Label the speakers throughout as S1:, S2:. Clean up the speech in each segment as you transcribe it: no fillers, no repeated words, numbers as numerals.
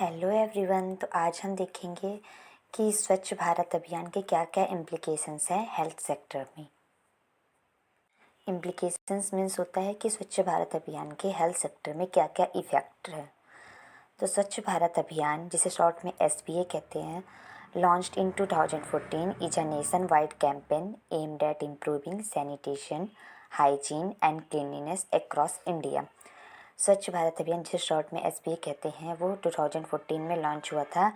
S1: Hello everyone. तो आज हम देखेंगे कि स्वच्छ भारत अभियान के क्या क्या इम्प्लिकेशंस हैं हेल्थ सेक्टर में। इम्प्लिकेशंस मीन्स होता है कि स्वच्छ भारत अभियान के हेल्थ सेक्टर में क्या क्या इफ़ेक्ट है। तो स्वच्छ भारत अभियान, जिसे शॉर्ट में SBA कहते हैं, launched in 2014 is a nation wide campaign aimed at improving sanitation, hygiene and cleanliness across India. स्वच्छ भारत अभियान, जिसे शॉर्ट में SBA कहते हैं, वो 2014 में लॉन्च हुआ था।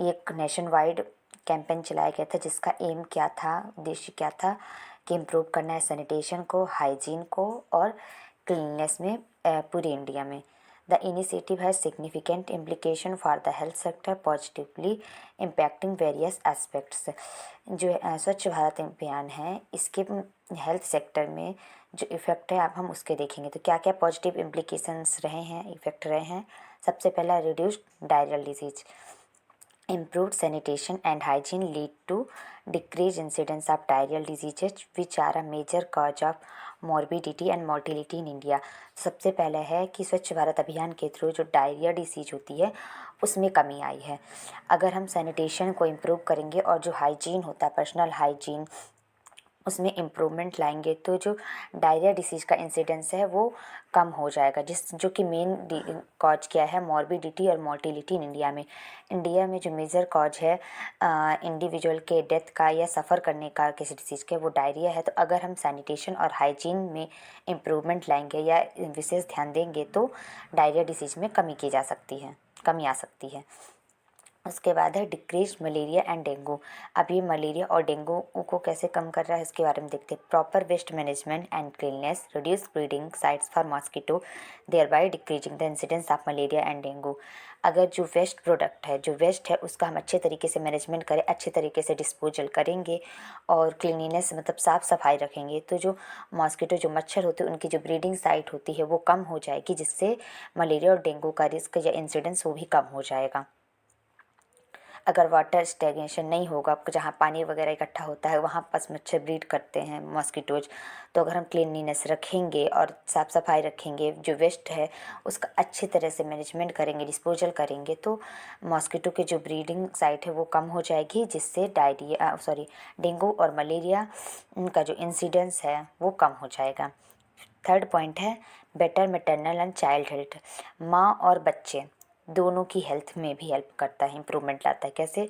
S1: एक नेशन वाइड कैंपेन चलाया गया था जिसका एम क्या था, उद्देश्य क्या था कि इम्प्रूव करना है सैनिटेशन को, हाइजीन को और क्लीननेस में पूरे इंडिया में। The initiative has significant implication for the health sector, positively impacting various aspects. जो स्वच्छ भारत अभियान है, इसके हेल्थ सेक्टर में जो इफ़ेक्ट है, अब हम उसके देखेंगे। तो क्या क्या पॉजिटिव इम्प्लीकेशंस रहे हैं, इफ़ेक्ट रहे हैं। सबसे पहला, reduced diarrhoeal disease. Improved sanitation and hygiene lead to decreased incidence of diarrheal diseases, which are a major cause of morbidity and mortality in India। सबसे पहले है कि स्वच्छ भारत अभियान के थ्रू जो डायरिया डिसीज होती है उसमें कमी आई है। अगर हम सैनिटेशन को इम्प्रूव करेंगे और जो हाइजीन होता है, पर्सनल हाइजीन, उसमें इम्प्रूवमेंट लाएंगे तो जो डायरिया डिसीज का इंसिडेंस है वो कम हो जाएगा, जो कि मेन कॉज क्या है, मॉर्बिडिटी और मोर्टिलिटी इन इंडिया में जो मेजर कॉज है इंडिविजुअल के डेथ का या सफ़र करने का किसी डिसीज़ के, वो डायरिया है। तो अगर हम सैनिटेशन और हाइजीन में इम्प्रूवमेंट लाएंगे या विशेष ध्यान देंगे तो डायरिया डिसीज में कमी आ सकती है। उसके बाद है डिक्रीज मलेरिया एंड डेंगू। अब ये मलेरिया और डेंगू को कैसे कम कर रहा है इसके बारे में देखते हैं। Proper waste management and cleanness reduce breeding sites for mosquito, thereby decreasing the incidence of malaria and dengue. अगर जो वेस्ट है उसका हम अच्छे तरीके से मैनेजमेंट करें, अच्छे तरीके से डिस्पोजल करेंगे और क्लीनिनेस मतलब साफ़ सफाई रखेंगे, तो जो मॉस्किटो, जो मच्छर होते हैं, उनकी जो ब्रीडिंग साइट होती है वो कम हो जाएगी, जिससे मलेरिया और डेंगू का रिस्क या इंसिडेंस वो भी कम हो जाएगा। अगर वाटर स्टेगनेशन नहीं होगा, जहाँ पानी वगैरह इकट्ठा होता है वहाँ पास मच्छर ब्रीड करते हैं, मॉस्किटोज, तो अगर हम क्लीनलीनेस रखेंगे और साफ़ सफाई रखेंगे, जो वेस्ट है उसका अच्छी तरह से मैनेजमेंट करेंगे, डिस्पोजल करेंगे, तो मॉस्किटो की जो ब्रीडिंग साइट है वो कम हो जाएगी, जिससे डेंगू और मलेरिया का जो इंसिडेंस है वो कम हो जाएगा। थर्ड पॉइंट है better maternal and child health. माँ और बच्चे दोनों की हेल्थ में भी हेल्प करता है, इम्प्रूवमेंट लाता है। कैसे?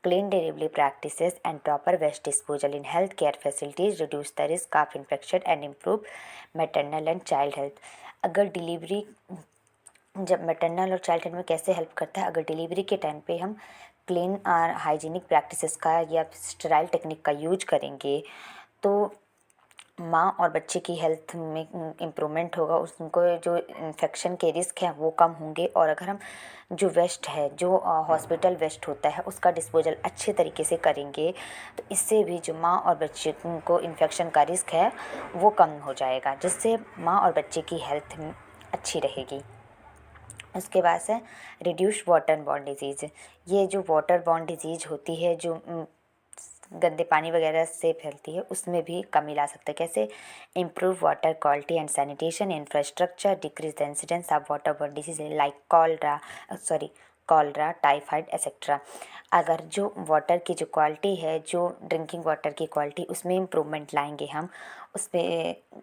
S1: Clean delivery practices and proper waste disposal in health care facilities reduce the risk of infection and improve maternal and child health. अगर डिलीवरी, जब मैटरनल और चाइल्ड हेल्थ में कैसे हेल्प करता है, अगर डिलीवरी के टाइम पे हम क्लीन और हाइजीनिक प्रैक्टिसेस का या स्टेराइल टेक्निक का यूज करेंगे तो माँ और बच्चे की हेल्थ में इम्प्रूवमेंट होगा, उनको जो इन्फेक्शन के रिस्क हैं वो कम होंगे। और अगर हम जो वेस्ट है, जो हॉस्पिटल वेस्ट होता है, उसका डिस्पोजल अच्छे तरीके से करेंगे तो इससे भी जो माँ और बच्चे को इन्फेक्शन का रिस्क है वो कम हो जाएगा, जिससे माँ और बच्चे की हेल्थ अच्छी रहेगी। उसके बाद से रिड्यूस वाटर बॉर्न डिजीज़। ये जो वाटर बॉर्न डिजीज़ होती है, जो गंदे पानी वगैरह से फैलती है, उसमें भी कमी ला सकता है। कैसे? Improve water quality and sanitation infrastructure, decrease the incidence of water borne disease like cholera, typhoid etcetera. अगर जो वाटर की जो क्वालिटी है, जो ड्रिंकिंग वाटर की क्वालिटी, उसमें इम्प्रूवमेंट लाएंगे हम, उस पर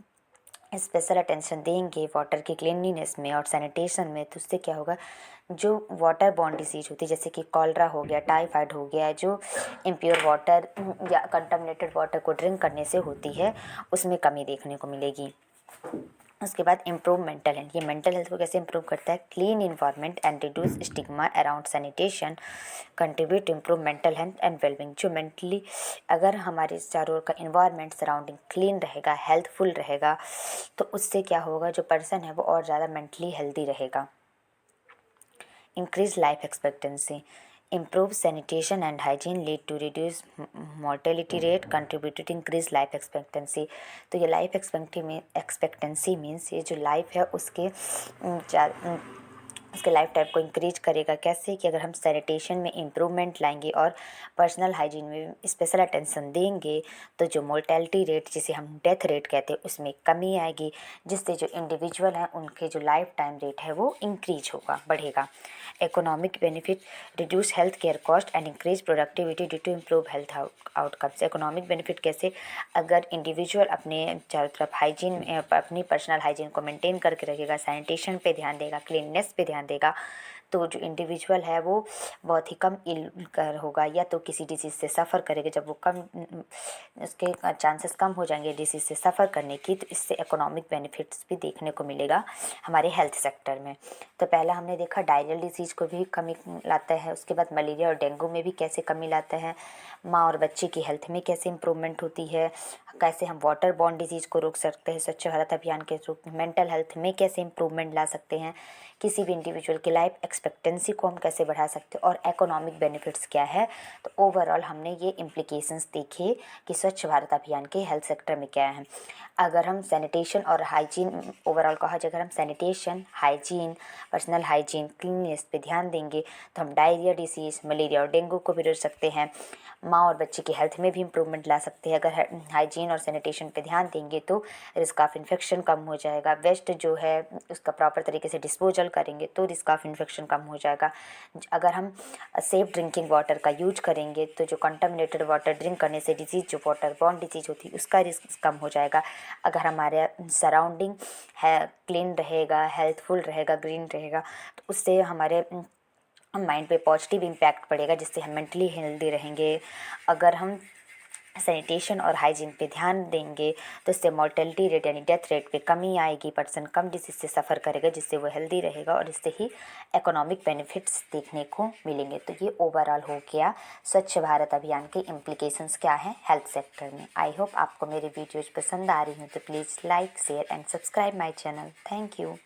S1: स्पेशल अटेंशन देंगे वाटर की क्लीनलीनेस में और सैनिटेशन में, तो उससे क्या होगा, जो वाटर बॉर्न डिसीज होती है जैसे कि कॉलरा हो गया, टाइफाइड हो गया, जो इम्प्योर वाटर या कंटामिनेटेड वाटर को ड्रिंक करने से होती है, उसमें कमी देखने को मिलेगी। उसके बाद इम्प्रूव मेंटल हेल्थ। ये मेंटल हेल्थ को कैसे इम्प्रूव करता है? Clean environment and reduce stigma around sanitation contribute to improve mental health and wellbeing. जो मेंटली, अगर हमारे चारों ओर का इन्वायरमेंट सराउंडिंग क्लीन रहेगा, हेल्थफुल रहेगा, तो उससे क्या होगा, जो पर्सन है वो और ज़्यादा मेंटली हेल्दी रहेगा। Increase life expectancy. Improve sanitation and hygiene lead to reduce mortality rate, contributed to increase life expectancy। तो ये लाइफ एक्सपेक्टेंसी मीन्स ये जो लाइफ है उसके उसके लाइफ टाइम को इंक्रीज करेगा। कैसे कि अगर हम सैनिटेशन में इम्प्रूवमेंट लाएंगे और पर्सनल हाइजीन में स्पेशल अटेंशन देंगे तो जो मोर्टेलिटी रेट, जिसे हम डेथ रेट कहते हैं, उसमें कमी आएगी, जिससे जो इंडिविजुअल हैं उनके जो लाइफ टाइम रेट है वो इंक्रीज होगा, बढ़ेगा। Economic benefit, reduce health care cost and increase productivity due to improve health outcomes. Economic benefit कैसे, अगर इंडिविजुअल अपने चारों तरफ हाइजीन में अपनी पर्सनल हाइजीन को मेंटेन करके रखेगा, सैनिटेशन पे ध्यान देगा, क्लीननेस पे ध्यान देगा, तो जो इंडिविजुअल है वो बहुत ही कम इल कर होगा या तो किसी डिजीज़ से सफ़र करेगा। जब वो कम, उसके चांसेस कम हो जाएंगे डिजीज़ से सफ़र करने की, तो इससे इकोनॉमिक बेनिफिट्स भी देखने को मिलेगा हमारे हेल्थ सेक्टर में। तो पहला हमने देखा डायरियल डिजीज़ को भी कमी लाता है, उसके बाद मलेरिया और डेंगू में भी कैसे कमी लाता है, माँ और बच्चे की हेल्थ में कैसे इम्प्रूवमेंट होती है, कैसे हम वाटर बॉर्न डिजीज़ को रोक सकते हैं स्वच्छ भारत अभियान के थ्रू, मेंटल हेल्थ में कैसे इम्प्रूवमेंट ला सकते हैं, किसी भी इंडिविजुअल की लाइफ एक्सपेक्टेंसी को हम कैसे बढ़ा सकते हैं, और इकोनॉमिक बेनिफिट्स क्या है। तो ओवरऑल हमने ये इम्प्लीकेशंस देखे कि स्वच्छ भारत अभियान के हेल्थ सेक्टर में क्या है। अगर हम सैनिटेशन और हाइजीन, ओवरऑल कहा जाए, अगर हम sanitation, hygiene, personal hygiene, cleanness पे ध्यान देंगे तो हम डायरिया डिसीज़, मलेरिया और डेंगू को भी रोक सकते हैं, माँ और बच्चे की हेल्थ में भी इम्प्रूवमेंट ला सकते हैं। अगर हाइजीन और सैनिटेशन पे ध्यान देंगे तो रिस्क ऑफ इन्फेक्शन कम हो जाएगा। वेस्ट जो है उसका प्रॉपर तरीके से डिस्पोजल करेंगे तो रिस्क ऑफ इन्फेक्शन कम हो जाएगा। अगर हम सेफ ड्रिंकिंग वाटर का यूज करेंगे तो जो कंटामिनेटेड वाटर ड्रिंक करने से डिजीज़, जो वाटर बॉर्न डिजीज़ होती है, उसका रिस्क कम हो जाएगा। अगर हमारे सराउंडिंग है क्लीन रहेगा, हेल्थफुल रहेगा, ग्रीन रहेगा, तो उससे हमारे माइंड पे पॉजिटिव इम्पैक्ट पड़ेगा, जिससे हम मेंटली हेल्दी रहेंगे। अगर हम सैनिटेशन और हाइजीन पे ध्यान देंगे तो इससे मॉर्टेलिटी रेट यानी डेथ रेट पे कमी आएगी, पर्सन कम डिसीज से सफ़र करेगा, जिससे वो हेल्दी रहेगा, और इससे ही इकोनॉमिक बेनिफिट्स देखने को मिलेंगे। तो ये ओवरऑल हो गया स्वच्छ भारत अभियान के इम्प्लीकेशंस क्या हैं हेल्थ सेक्टर में। आई होप आपको मेरी वीडियोज़ पसंद आ रही हैं, तो please like, share and subscribe my channel. Thank you.